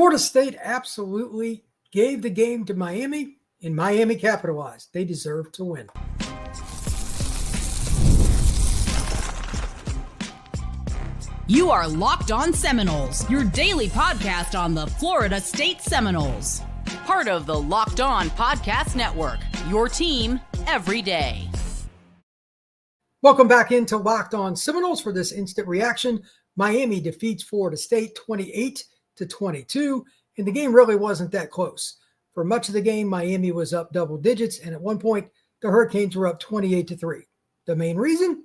Florida State absolutely gave the game to Miami, and Miami capitalized. They deserve to win. You are Locked On Seminoles, your daily podcast on the Florida State Seminoles. Part of the Locked On Podcast Network, your team every day. Welcome back into Locked On Seminoles for this instant reaction. Miami defeats Florida State 28-22, and the game really wasn't that close. For much of the game, Miami was up double digits, and at one point, the Hurricanes were up 28-3. The main reason?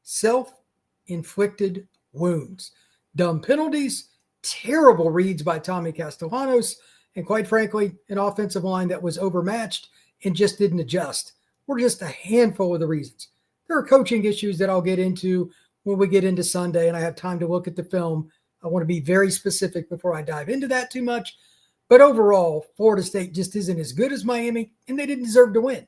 Self-inflicted wounds. Dumb penalties, terrible reads by Tommy Castellanos, and quite frankly, an offensive line that was overmatched and just didn't adjust. Were just a handful of the reasons. There are coaching issues that I'll get into when we get into Sunday and I have time to look at the film. I want to be very specific before I dive into that too much. But overall, Florida State just isn't as good as Miami, and they didn't deserve to win.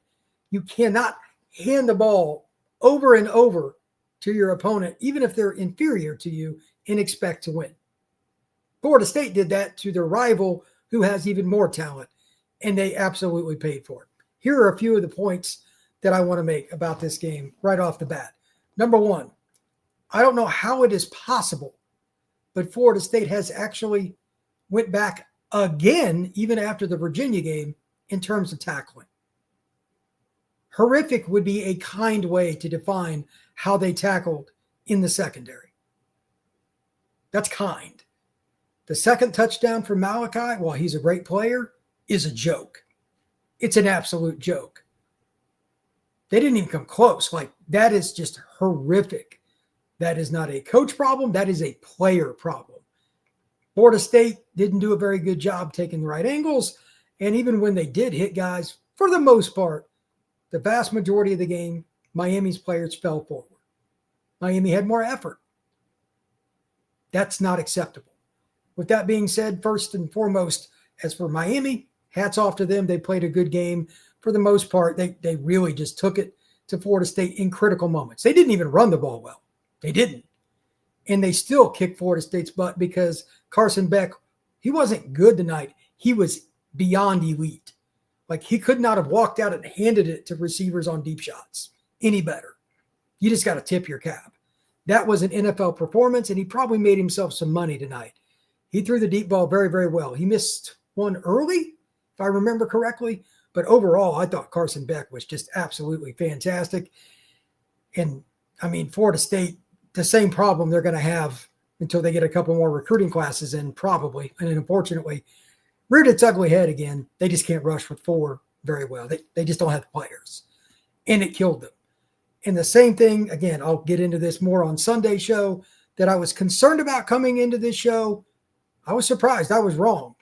You cannot hand the ball over and over to your opponent, even if they're inferior to you, and expect to win. Florida State did that to their rival, who has even more talent, and they absolutely paid for it. Here are a few of the points that I want to make about this game right off the bat. Number one, I don't know how it is possible, but Florida State has actually went back again, even after the Virginia game, in terms of tackling. Horrific would be a kind way to define how they tackled in the secondary. That's kind. The second touchdown for Malachi, while he's a great player, is a joke. It's an absolute joke. They didn't even come close. Like, that is just horrific. That is not a coach problem. That is a player problem. Florida State didn't do a very good job taking the right angles. And even when they did hit guys, for the most part, the vast majority of the game, Miami's players fell forward. Miami had more effort. That's not acceptable. With that being said, first and foremost, as for Miami, hats off to them. They played a good game. For the most part, they really just took it to Florida State in critical moments. They didn't even run the ball well. They didn't. And they still kicked Florida State's butt because Carson Beck, he wasn't good tonight. He was beyond elite. Like, he could not have walked out and handed it to receivers on deep shots any better. You just got to tip your cap. That was an NFL performance, and he probably made himself some money tonight. He threw the deep ball very, very well. He missed one early, if I remember correctly. But overall, I thought Carson Beck was just absolutely fantastic. And, I mean, Florida State, the same problem they're going to have until they get a couple more recruiting classes in, probably. And unfortunately, reared its ugly head again. They just can't rush with four very well. They just don't have the players. And it killed them. And the same thing, again, I'll get into this more on Sunday's show, that I was concerned about coming into this show. I was surprised. I was wrong.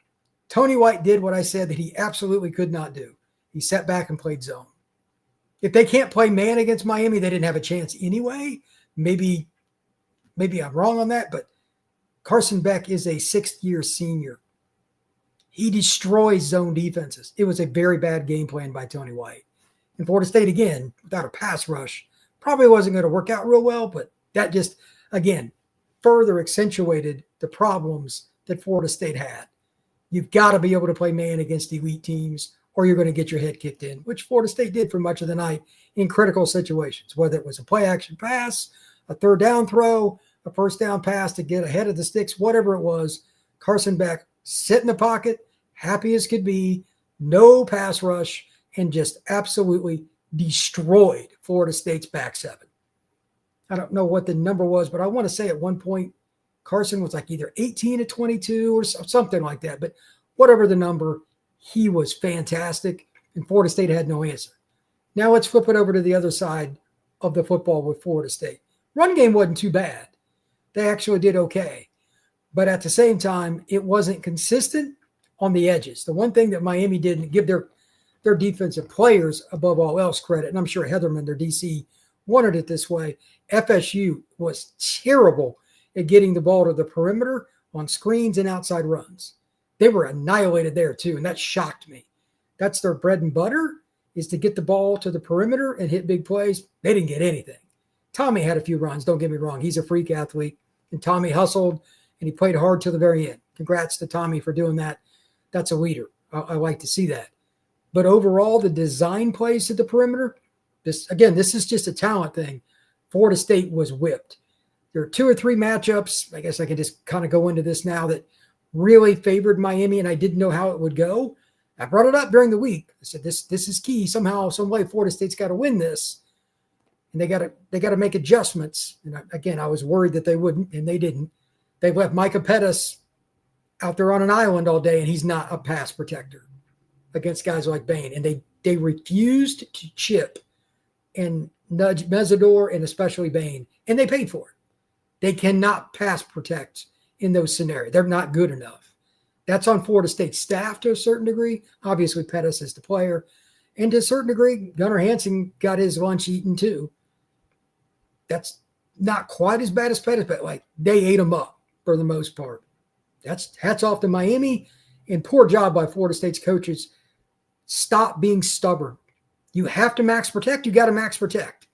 Tony White did what I said that he absolutely could not do. He sat back and played zone. If they can't play man against Miami, they didn't have a chance anyway. Maybe I'm wrong on that, but Carson Beck is a sixth-year senior. He destroys zone defenses. It was a very bad game plan by Tony White. And Florida State, again, without a pass rush, probably wasn't going to work out real well, but that just, again, further accentuated the problems that Florida State had. You've got to be able to play man against elite teams, or you're going to get your head kicked in, which Florida State did for much of the night in critical situations, whether it was a play-action pass, a third down throw, a first down pass to get ahead of the sticks, whatever it was. Carson Beck sit in the pocket, happy as could be, no pass rush, and just absolutely destroyed Florida State's back seven. I don't know what the number was, but I want to say at one point, Carson was like either 18-22 or something like that. But whatever the number, he was fantastic, and Florida State had no answer. Now let's flip it over to the other side of the football with Florida State. Run game wasn't too bad. They actually did okay. But at the same time, it wasn't consistent on the edges. The one thing that Miami didn't give their defensive players above all else credit, and I'm sure Heatherman, their DC, wanted it this way. FSU was terrible at getting the ball to the perimeter on screens and outside runs. They were annihilated there too, and that shocked me. That's their bread and butter, is to get the ball to the perimeter and hit big plays. They didn't get anything. Tommy had a few runs, don't get me wrong. He's a freak athlete, and Tommy hustled and he played hard till the very end. Congrats to Tommy for doing that. That's a leader. I like to see that. But overall, the design plays at the perimeter, this is just a talent thing. Florida State was whipped. There are 2 or 3 matchups, I guess I can just kind of go into this now, that really favored Miami, and I didn't know how it would go. I brought it up during the week. I said, this is key. Somehow, some way, Florida State's got to win this. And they got to make adjustments. And I was worried that they wouldn't, and they didn't. They left Micah Pettis out there on an island all day, and he's not a pass protector against guys like Bain. And they refused to chip and nudge Mesidor and especially Bain, and they paid for it. They cannot pass protect in those scenarios. They're not good enough. That's on Florida State staff to a certain degree. Obviously, Pettis is the player. And to a certain degree, Gunnar Hansen got his lunch eaten too. That's not quite as bad as Pettis, but like they ate him up for the most part. That's hats off to Miami, and poor job by Florida State's coaches. Stop being stubborn. You have to max protect. You got to max protect.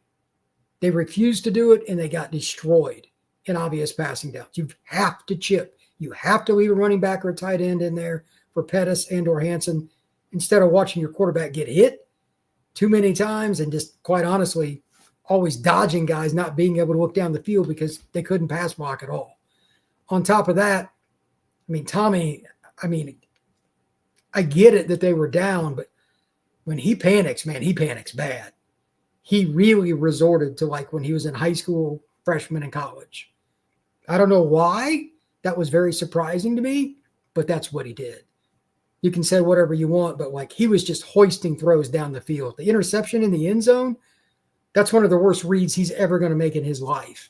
They refused to do it, and they got destroyed in obvious passing downs. You have to chip. You have to leave a running back or a tight end in there for Pettis and or Hansen instead of watching your quarterback get hit too many times and just, quite honestly, always dodging guys, not being able to look down the field because they couldn't pass block at all. On top of that, Tommy, I get it that they were down, but when he panics, man, he panics bad. He really resorted to like when he was in high school, freshman in college. I don't know why. That was very surprising to me, but that's what he did. You can say whatever you want, but like he was just hoisting throws down the field. The interception in the end zone, that's one of the worst reads he's ever going to make in his life.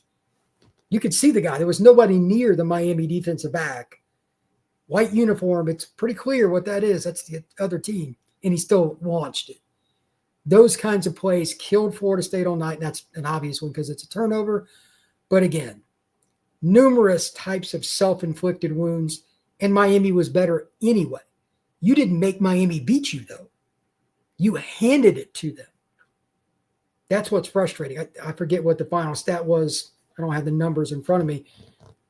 You could see the guy. There was nobody near the Miami defensive back. White uniform, it's pretty clear what that is. That's the other team, and he still launched it. Those kinds of plays killed Florida State all night, and that's an obvious one because it's a turnover. But again, numerous types of self-inflicted wounds, and Miami was better anyway. You didn't make Miami beat you, though. You handed it to them. That's what's frustrating. I forget what the final stat was. I don't have the numbers in front of me.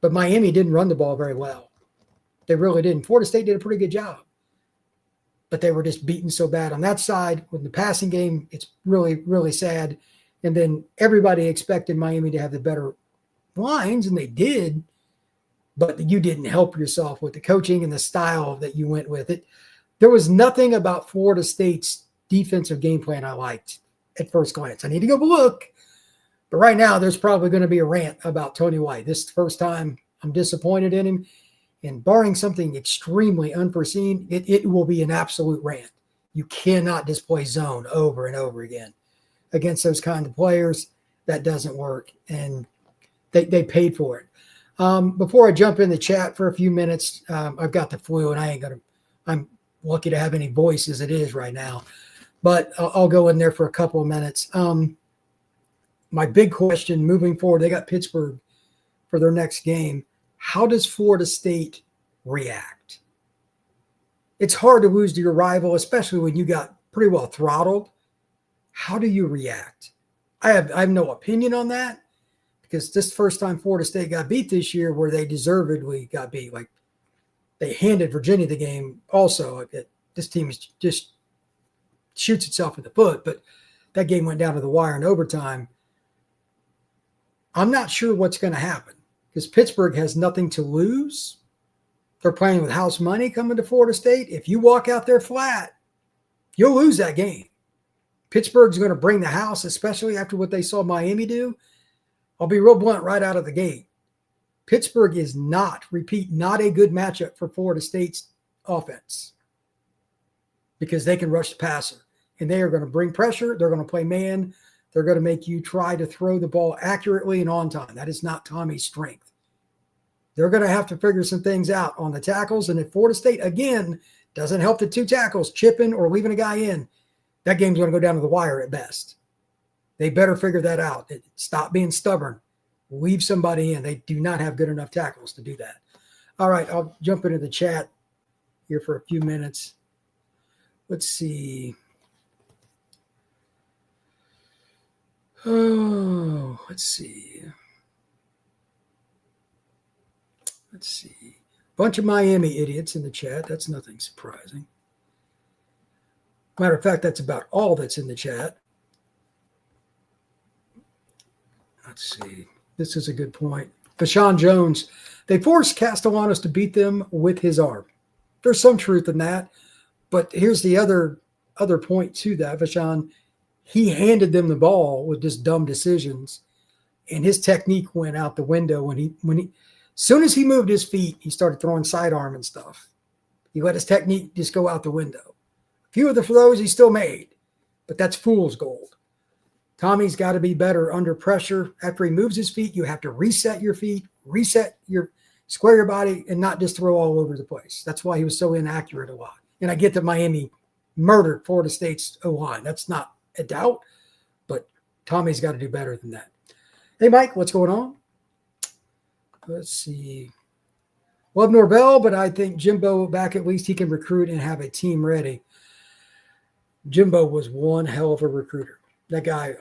But Miami didn't run the ball very well. They really didn't. Florida State did a pretty good job. But they were just beaten so bad on that side. With the passing game, it's really, really sad. And then everybody expected Miami to have the better lines, and they did. But you didn't help yourself with the coaching and the style that you went with it. There was nothing about Florida State's defensive game plan I liked at first glance. I need to go look. But right now, there's probably going to be a rant about Tony White. This is the first time I'm disappointed in him. And barring something extremely unforeseen, it will be an absolute rant. You cannot display zone over and over again against those kind of players. That doesn't work. And they paid for it. Before I jump in the chat for a few minutes, I've got the flu, and I'm lucky to have any voice as it is right now. But I'll go in there for a couple of minutes. My big question moving forward, they got Pittsburgh for their next game. How does Florida State react? It's hard to lose to your rival, especially when you got pretty well throttled. How do you react? I have no opinion on that because this first time Florida State got beat this year where they deservedly got beat. Like they handed Virginia the game also. This team is just shoots itself in the foot, but that game went down to the wire in overtime. I'm not sure what's going to happen because Pittsburgh has nothing to lose. They're playing with house money coming to Florida State. If you walk out there flat, you'll lose that game. Pittsburgh's going to bring the house, especially after what they saw Miami do. I'll be real blunt right out of the gate. Pittsburgh is not a good matchup for Florida State's offense because they can rush the passer, and they are going to bring pressure. They're going to play man. They're going to make you try to throw the ball accurately and on time. That is not Tommy's strength. They're going to have to figure some things out on the tackles. And if Florida State, again, doesn't help the 2 tackles, chipping or leaving a guy in, that game's going to go down to the wire at best. They better figure that out. Stop being stubborn. Leave somebody in. They do not have good enough tackles to do that. All right, I'll jump into the chat here for a few minutes. Let's see. Oh, let's see. Let's see. Bunch of Miami idiots in the chat. That's nothing surprising. Matter of fact, that's about all that's in the chat. Let's see. This is a good point. Fashawn Jones. They forced Castellanos to beat them with his arm. There's some truth in that. But here's the other point to that, Fashawn. He handed them the ball with just dumb decisions. And his technique went out the window when he soon as he moved his feet, he started throwing sidearm and stuff. He let his technique just go out the window. A few of the throws he still made, but that's fool's gold. Tommy's got to be better under pressure. After he moves his feet, you have to reset your feet, square your body, and not just throw all over the place. That's why he was so inaccurate a lot. And I get that Miami murdered Florida State's O-line. That's not a doubt, but Tommy's got to do better than that. Hey, Mike, what's going on? Let's see. Love Norvell, but I think Jimbo back, at least he can recruit and have a team ready. Jimbo was one hell of a recruiter. That guy,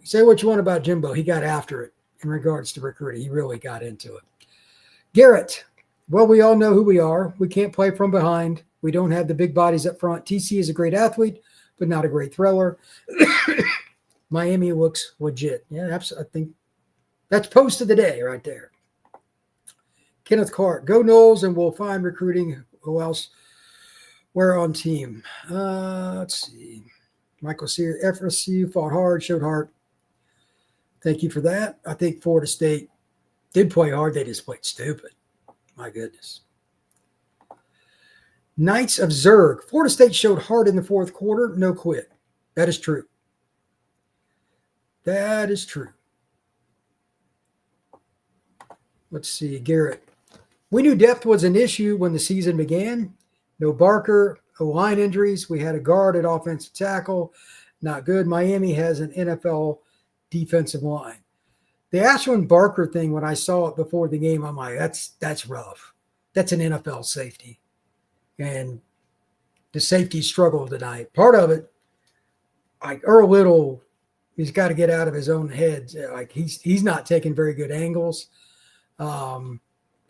say what you want about Jimbo, he got after it in regards to recruiting. He really got into it. Garrett, well, we all know who we are. We can't play from behind. We don't have the big bodies up front. TC is a great athlete, but not a great thrower. Miami looks legit. Yeah, I think that's post of the day right there. Kenneth Clark, go Knowles, and we'll find recruiting. Who else? We're on team. Let's see. Michael Sear, FSU fought hard, showed heart. Thank you for that. I think Florida State did play hard. They just played stupid. My goodness. Knights of Zerg. Florida State showed heart in the fourth quarter. No quit. That is true. That is true. Let's see. Garrett. We knew depth was an issue when the season began. No Barker, line injuries. We had a guard at offensive tackle. Not good. Miami has an NFL defensive line. The Ashwin Barker thing, when I saw it before the game, I'm like, that's rough. That's an NFL safety. And the safety struggled tonight. Part of it, like Earl Little, he's got to get out of his own head. Like he's not taking very good angles.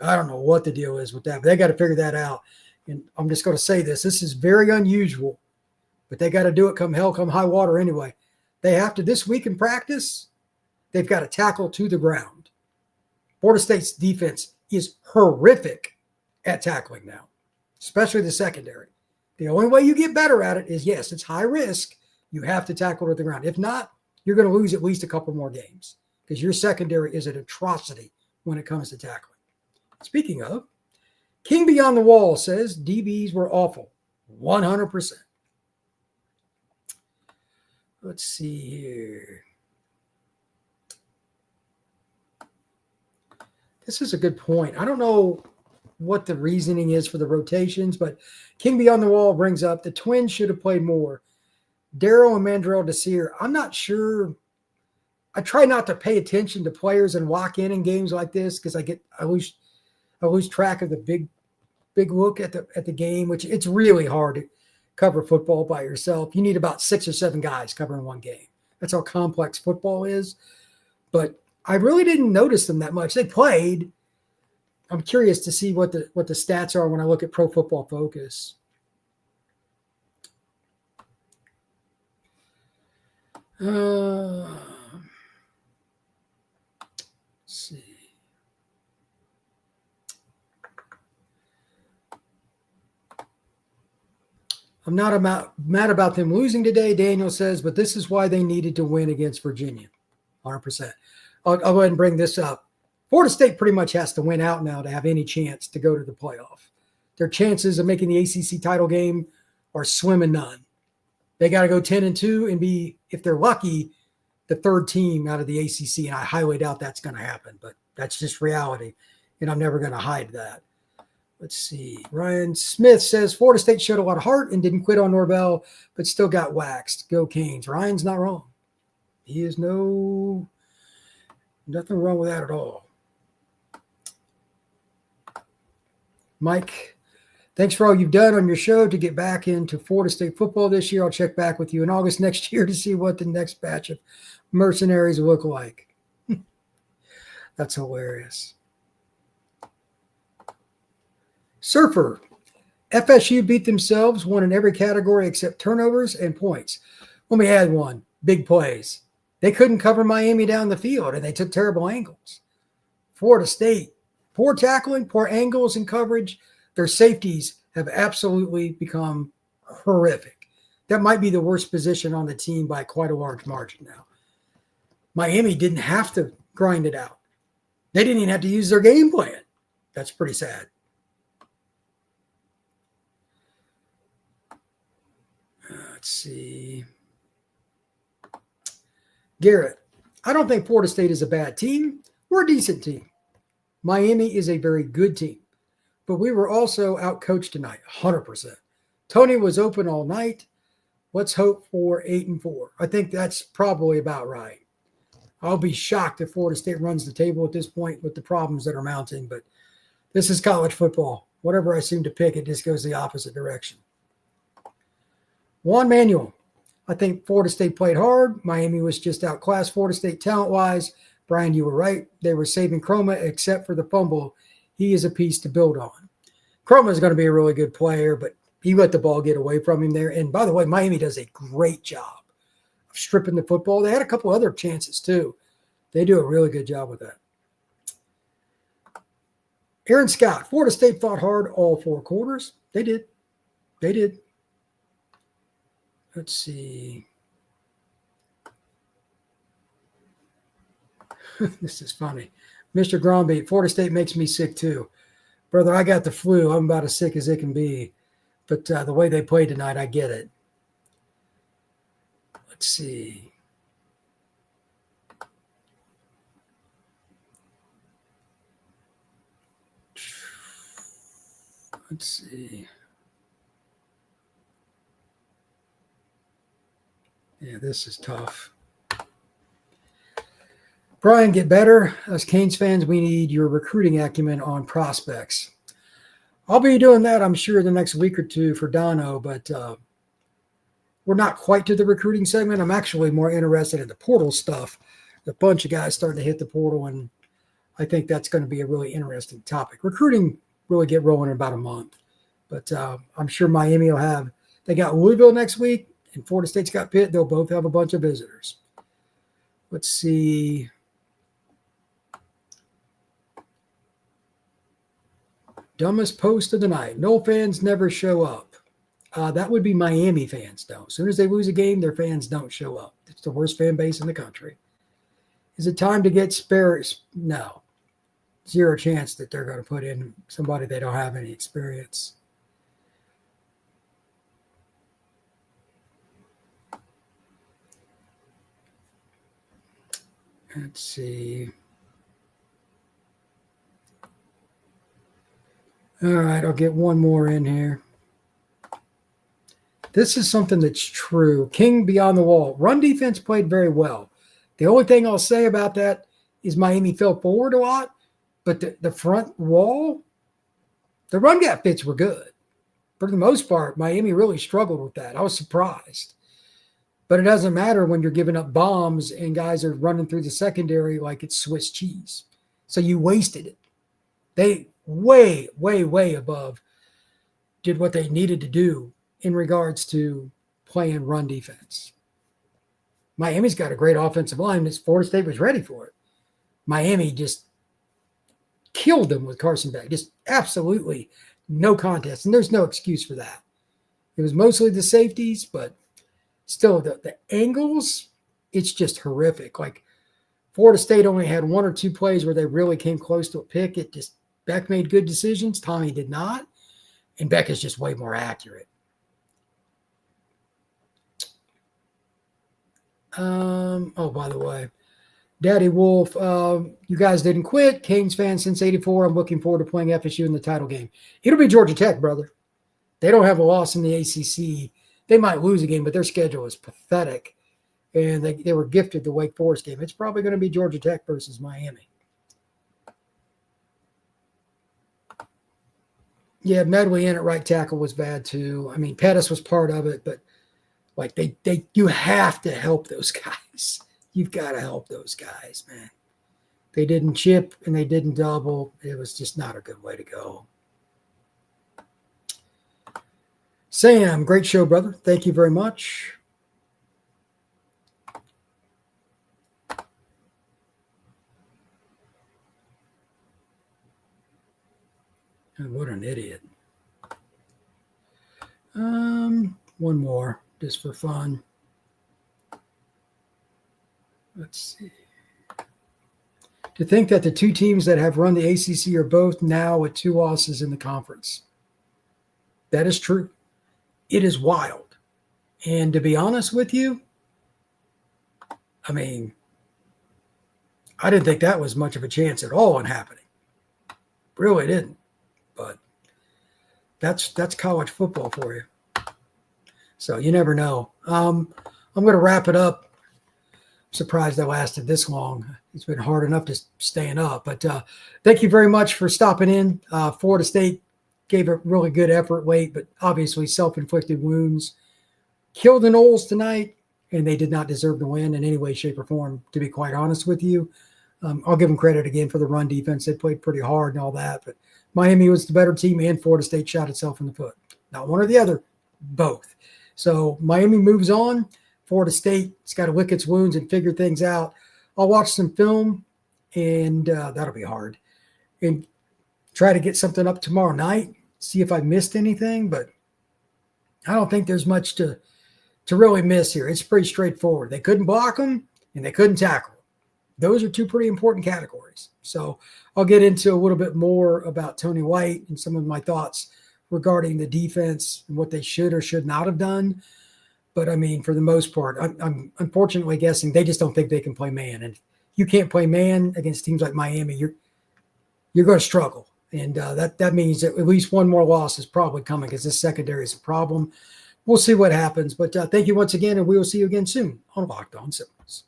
I don't know what the deal is with that, but they got to figure that out. And I'm just going to say this. This is very unusual, but they got to do it come hell, come high water anyway. They have to, this week in practice, they've got to tackle to the ground. Florida State's defense is horrific at tackling now, especially the secondary. The only way you get better at it is, yes, it's high risk. You have to tackle to the ground. If not, you're going to lose at least a couple more games because your secondary is an atrocity when it comes to tackling. Speaking of, King Beyond the Wall says DBs were awful. 100%. Let's see here. This is a good point. I don't know what the reasoning is for the rotations, but King Beyond the Wall brings up the Twins should have played more. Darryl and Mandrell Desir, I'm not sure. I try not to pay attention to players and walk in games like this because I lose track of the big look at the game, which it's really hard to cover football by yourself. You need about 6 or 7 guys covering one game. That's how complex football is. But I really didn't notice them that much. They played. I'm curious to see what the stats are when I look at Pro Football Focus. Let's see. I'm not mad about them losing today, Daniel says, but this is why they needed to win against Virginia. 100%. I'll go ahead and bring this up. Florida State pretty much has to win out now to have any chance to go to the playoff. Their chances of making the ACC title game are slim and none. They got to go 10-2 and be, if they're lucky, the third team out of the ACC, and I highly doubt that's going to happen, but that's just reality, and I'm never going to hide that. Let's see. Ryan Smith says Florida State showed a lot of heart and didn't quit on Norvell, but still got waxed. Go Canes. Ryan's not wrong. He is nothing wrong with that at all. Mike, thanks for all you've done on your show to get back into Florida State football this year. I'll check back with you in August next year to see what the next batch of mercenaries look like. That's hilarious. Surfer. FSU beat themselves, won in every category except turnovers and points. Let me add one. Big plays. They couldn't cover Miami down the field, and they took terrible angles. Florida State. Poor tackling, poor angles and coverage. Their safeties have absolutely become horrific. That might be the worst position on the team by quite a large margin now. Miami didn't have to grind it out. They didn't even have to use their game plan. That's pretty sad. Let's see. Garrett, I don't think Florida State is a bad team. We're a decent team. Miami is a very good team. But we were also outcoached tonight, 100%. Tony was open all night. Let's hope for 8-4. I think that's probably about right. I'll be shocked if Florida State runs the table at this point with the problems that are mounting. But this is college football. Whatever I seem to pick, it just goes the opposite direction. Juan Manuel, I think Florida State played hard. Miami was just outclassed Florida State talent-wise. Brian, you were right. They were saving Chroma except for the fumble. He is a piece to build on. Chroma is going to be a really good player, but he let the ball get away from him there. And by the way, Miami does a great job of stripping the football. They had a couple other chances too. They do a really good job with that. Aaron Scott, Florida State fought hard all 4 quarters. They did. They did. Let's see. This is funny. Mr. Gromby, Florida State makes me sick too. Brother, I got the flu. I'm about as sick as it can be. But the way they played tonight, I get it. Let's see. Let's see. Yeah, this is tough. Brian, get better. As Canes fans, we need your recruiting acumen on prospects. I'll be doing that, I'm sure, the next week or two for Dono, but we're not quite to the recruiting segment. I'm actually more interested in the portal stuff. A bunch of guys starting to hit the portal, and I think that's going to be a really interesting topic. Recruiting really get rolling in about a month, but I'm sure Miami will have – they got Louisville next week, and Florida State's got Pitt. They'll both have a bunch of visitors. Let's see. Dumbest post of the night. No fans never show up. That would be Miami fans, though. As soon as they lose a game, their fans don't show up. It's the worst fan base in the country. Is it time to get spares? No. 0 chance that they're going to put in somebody they don't have any experience. Let's see. All right, I'll get one more in here. This is something that's true. King beyond the wall. Run defense played very well. The only thing I'll say about that is Miami fell forward a lot, but the front wall, the run gap fits were good. For the most part, Miami really struggled with that. I was surprised. But it doesn't matter when you're giving up bombs and guys are running through the secondary like it's Swiss cheese. So you wasted it. They way, way, way above did what they needed to do in regards to playing run defense. Miami's got a great offensive line. Florida State was ready for it. Miami just killed them with Carson Beck. Just absolutely no contest. And there's no excuse for that. It was mostly the safeties, but still the angles, it's just horrific. Like Florida State only had 1 or 2 plays where they really came close to a pick. Beck made good decisions. Tommy did not. And Beck is just way more accurate. By the way, Daddy Wolf, you guys didn't quit. Canes fan since 84. I'm looking forward to playing FSU in the title game. It'll be Georgia Tech, brother. They don't have a loss in the ACC. They might lose a game, but their schedule is pathetic. And they were gifted the Wake Forest game. It's probably going to be Georgia Tech versus Miami. Yeah, Medley in at right tackle was bad too. I mean, Pettis was part of it, but like you have to help those guys. You've got to help those guys, man. They didn't chip and they didn't double. It was just not a good way to go. Sam, great show, brother. Thank you very much. What an idiot. One more, just for fun. Let's see. To think that the two teams that have run the ACC are both now with 2 losses in the conference. That is true. It is wild. And to be honest with you, I mean, I didn't think that was much of a chance at all on happening. Really didn't. But that's college football for you. So you never know. I'm going to wrap it up. Surprised I lasted this long. It's been hard enough just staying up. But thank you very much for stopping in. Florida State gave a really good effort late, but obviously self-inflicted wounds. Killed the Noles tonight, and they did not deserve to win in any way, shape, or form, to be quite honest with you. I'll give them credit again for the run defense. They played pretty hard and all that, but Miami was the better team, and Florida State shot itself in the foot. Not one or the other, both. So Miami moves on. Florida State's got to lick its wounds and figure things out. I'll watch some film, and that'll be hard. And try to get something up tomorrow night, see if I missed anything, but I don't think there's much to really miss here. It's pretty straightforward. They couldn't block them, and they couldn't tackle. Those are 2 pretty important categories. So I'll get into a little bit more about Tony White and some of my thoughts regarding the defense and what they should or should not have done. But, I mean, for the most part, I'm unfortunately guessing they just don't think they can play man. And if you can't play man against teams like Miami, you're going to struggle. And that means that at least one more loss is probably coming because this secondary is a problem. We'll see what happens. But thank you once again, and we will see you again soon on Locked On Seminoles.